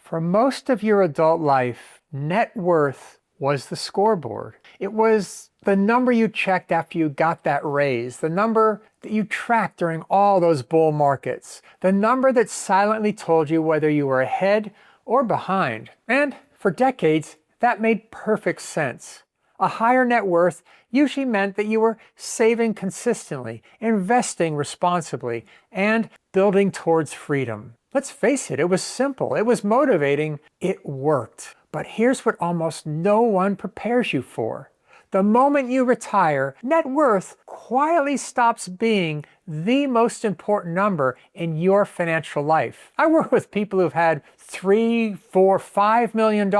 For most of your adult life, net worth was the scoreboard. It was the number you checked after you got that raise, the number that you tracked during all those bull markets, the number that silently told you whether you were ahead or behind. And for decades, that made perfect sense. A higher net worth usually meant that you were saving consistently, investing responsibly, and building towards freedom. Let's face it, it was simple, it was motivating, it worked. But here's what almost no one prepares you for. The moment you retire, net worth quietly stops being the most important number in your financial life. I work with people who've had $3, $4, $5 million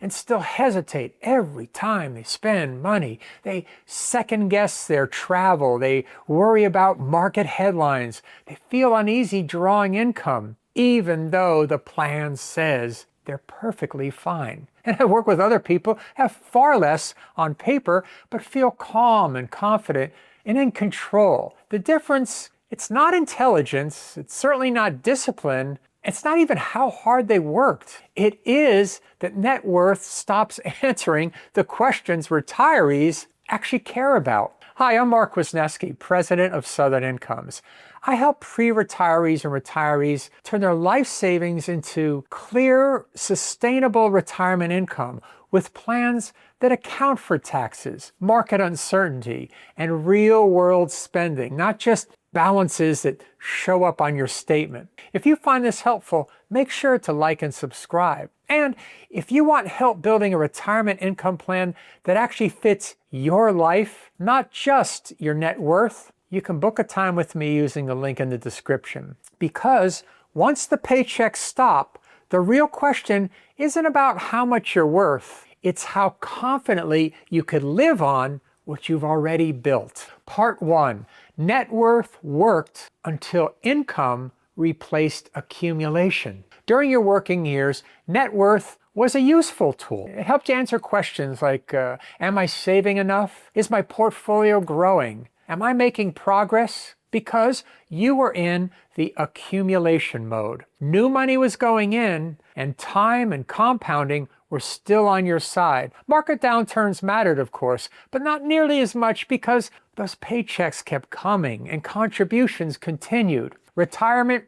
and still hesitate every time they spend money. They second guess their travel. They worry about market headlines. They feel uneasy drawing income, even though the plan says they're perfectly fine. And I work with other people who have far less on paper, but feel calm and confident and in control. The difference, it's not intelligence, it's certainly not discipline, it's not even how hard they worked. It is that net worth stops answering the questions retirees actually care about. Hi, I'm Mark Wisniewski, president of Southern Incomes. I help pre-retirees and retirees turn their life savings into clear, sustainable retirement income with plans that account for taxes, market uncertainty, and real-world spending, not just balances that show up on your statement. If you find this helpful, make sure to like and subscribe. And if you want help building a retirement income plan that actually fits your life, not just your net worth, you can book a time with me using the link in the description. Because once the paychecks stop, the real question isn't about how much you're worth, it's how confidently you could live on what you've already built. Part 1. Net worth worked until income replaced accumulation. During your working years, net worth was a useful tool. It helped you answer questions like, am I saving enough? Is my portfolio growing? Am I making progress? Because you were in the accumulation mode. New money was going in, and time and compounding were still on your side. Market downturns mattered, of course, but not nearly as much because those paychecks kept coming and contributions continued. Retirement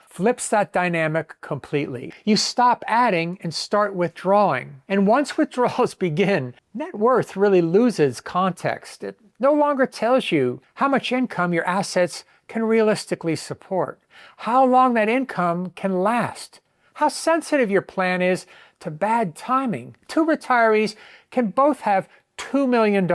flips that dynamic completely. You stop adding and start withdrawing. And once withdrawals begin, net worth really loses context. It no longer tells you how much income your assets can realistically support, how long that income can last, how sensitive your plan is to bad timing. Two retirees can both have $2 million.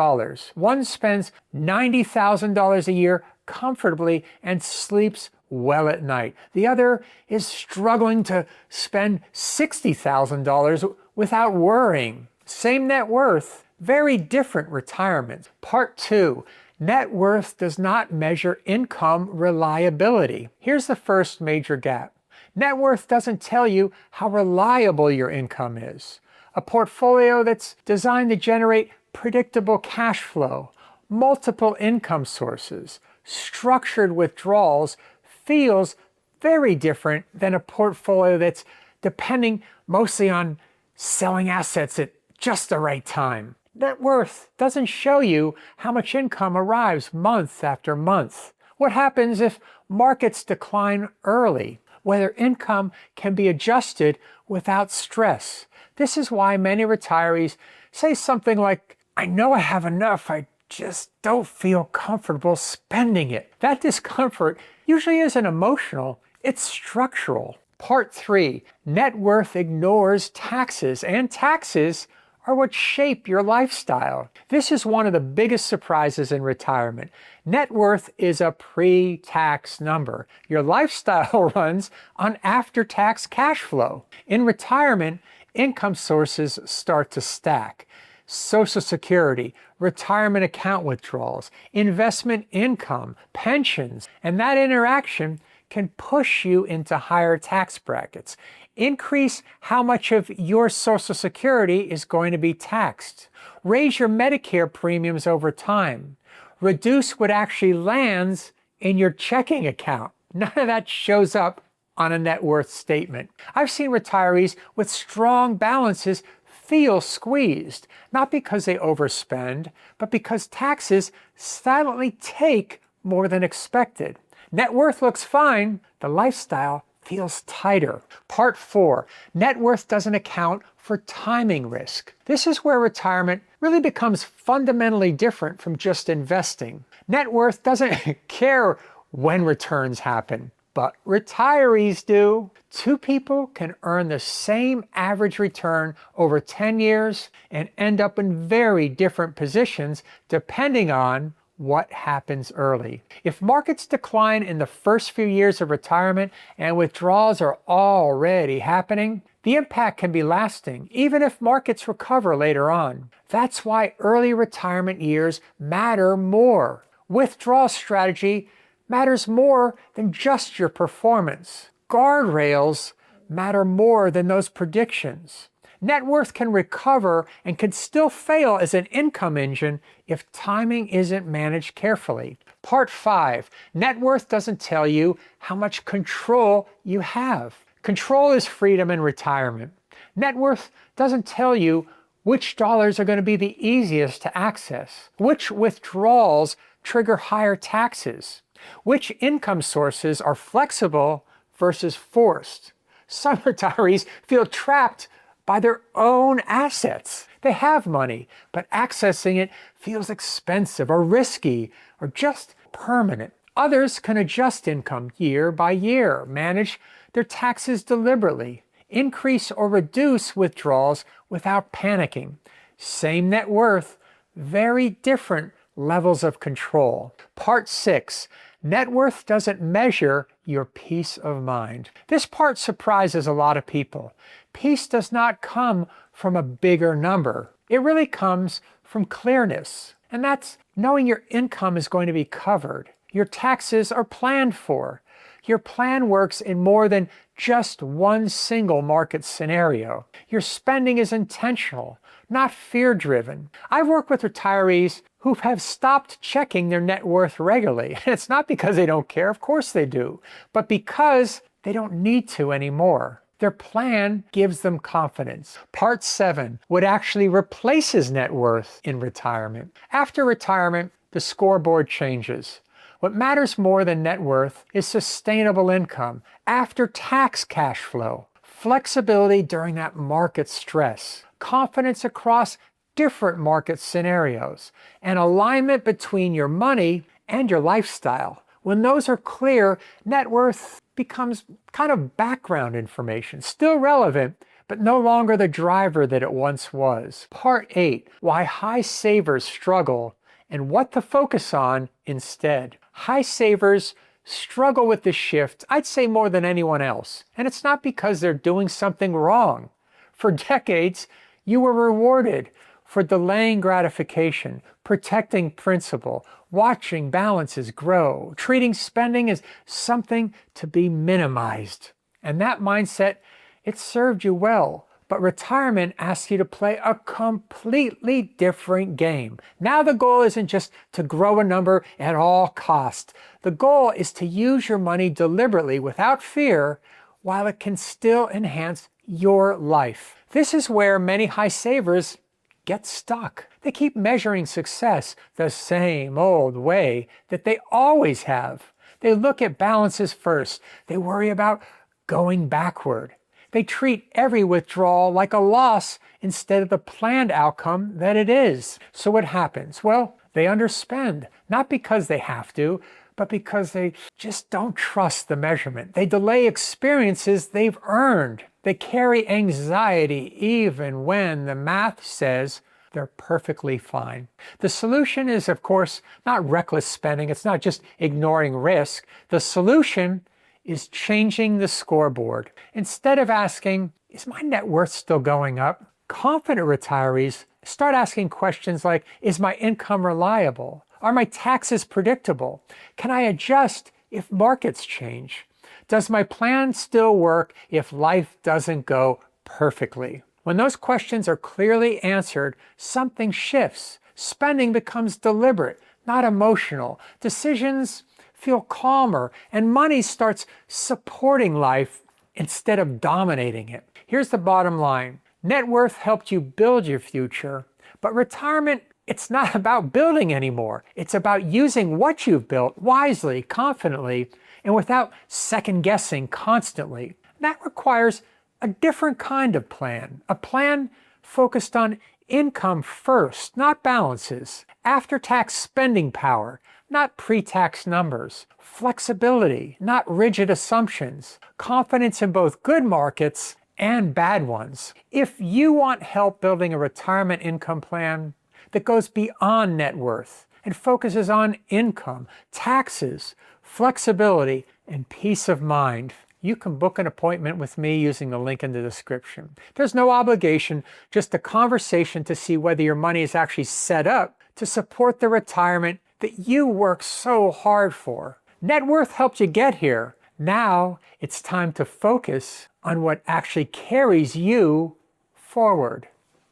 One spends $90,000 a year comfortably and sleeps well at night. The other is struggling to spend $60,000 without worrying. Same net worth, very different retirement. Part 2. Net worth does not measure income reliability. Here's the first major gap. Net worth doesn't tell you how reliable your income is. A portfolio that's designed to generate predictable cash flow, multiple income sources, structured withdrawals feels very different than a portfolio that's depending mostly on selling assets at just the right time. Net worth doesn't show you how much income arrives month after month. What happens if markets decline early? Whether income can be adjusted without stress. This is why many retirees say something like, I know I have enough, I just don't feel comfortable spending it. That discomfort usually isn't emotional, it's structural. Part 3. Net worth ignores taxes, and taxes are what shape your lifestyle. This is one of the biggest surprises in retirement. Net worth is a pre-tax number. Your lifestyle runs on after-tax cash flow. In retirement, income sources start to stack. Social Security, retirement account withdrawals, investment income, pensions, and that interaction can push you into higher tax brackets. Increase how much of your Social Security is going to be taxed. Raise your Medicare premiums over time. Reduce what actually lands in your checking account. None of that shows up on a net worth statement. I've seen retirees with strong balances feel squeezed, not because they overspend, but because taxes silently take more than expected. Net worth looks fine, the lifestyle feels tighter. Part 4, net worth doesn't account for timing risk. This is where retirement really becomes fundamentally different from just investing. Net worth doesn't care when returns happen, but retirees do. Two people can earn the same average return over 10 years and end up in very different positions depending on what happens early. If markets decline in the first few years of retirement and withdrawals are already happening, the impact can be lasting, even if markets recover later on. That's why early retirement years matter more. Withdrawal strategy matters more than just your performance. Guardrails matter more than those predictions. Net worth can recover and can still fail as an income engine if timing isn't managed carefully. Part 5, net worth doesn't tell you how much control you have. Control is freedom in retirement. Net worth doesn't tell you which dollars are going to be the easiest to access, which withdrawals trigger higher taxes, which income sources are flexible versus forced. Some retirees feel trapped by their own assets. They have money, but accessing it feels expensive or risky or just permanent. Others can adjust income year by year, manage their taxes deliberately, increase or reduce withdrawals without panicking. Same net worth, very different levels of control. Part 6, net worth doesn't measure your peace of mind. This part surprises a lot of people. Peace does not come from a bigger number. It really comes from clearness. And that's knowing your income is going to be covered. Your taxes are planned for. Your plan works in more than just one single market scenario. Your spending is intentional, not fear-driven. I've worked with retirees who have stopped checking their net worth regularly. And it's not because they don't care, of course they do, but because they don't need to anymore. Their plan gives them confidence. Part 7, what actually replaces net worth in retirement. After retirement, the scoreboard changes. What matters more than net worth is sustainable income, after-tax cash flow, flexibility during that market stress, confidence across different market scenarios, and alignment between your money and your lifestyle. When those are clear, net worth becomes kind of background information, still relevant, but no longer the driver that it once was. Part 8, why high savers struggle and what to focus on instead. High savers struggle with this shift, I'd say more than anyone else. And it's not because they're doing something wrong. For decades, you were rewarded for delaying gratification, protecting principal, watching balances grow, treating spending as something to be minimized. And that mindset, it served you well. But retirement asks you to play a completely different game. Now the goal isn't just to grow a number at all costs. The goal is to use your money deliberately without fear while it can still enhance your life. This is where many high savers get stuck. They keep measuring success the same old way that they always have. They look at balances first. They worry about going backward. They treat every withdrawal like a loss instead of the planned outcome that it is. So what happens? Well, they underspend, not because they have to, but because they just don't trust the measurement. They delay experiences they've earned. They carry anxiety even when the math says they're perfectly fine. The solution is, of course, not reckless spending. It's not just ignoring risk. The solution is changing the scoreboard. Instead of asking, is my net worth still going up? Confident retirees start asking questions like, is my income reliable? Are my taxes predictable? Can I adjust if markets change? Does my plan still work if life doesn't go perfectly? When those questions are clearly answered, something shifts. Spending becomes deliberate, not emotional. Decisions feel calmer, and money starts supporting life instead of dominating it. Here's the bottom line. Net worth helped you build your future, but retirement, it's not about building anymore. It's about using what you've built wisely, confidently, and without second guessing constantly. That requires a different kind of plan, a plan focused on income first, not balances, after-tax spending power, not pre-tax numbers, flexibility, not rigid assumptions, confidence in both good markets and bad ones. If you want help building a retirement income plan that goes beyond net worth and focuses on income, taxes, flexibility, and peace of mind, you can book an appointment with me using the link in the description. There's no obligation, just a conversation to see whether your money is actually set up to support the retirement that you work so hard for. Net worth helped you get here. Now it's time to focus on what actually carries you forward.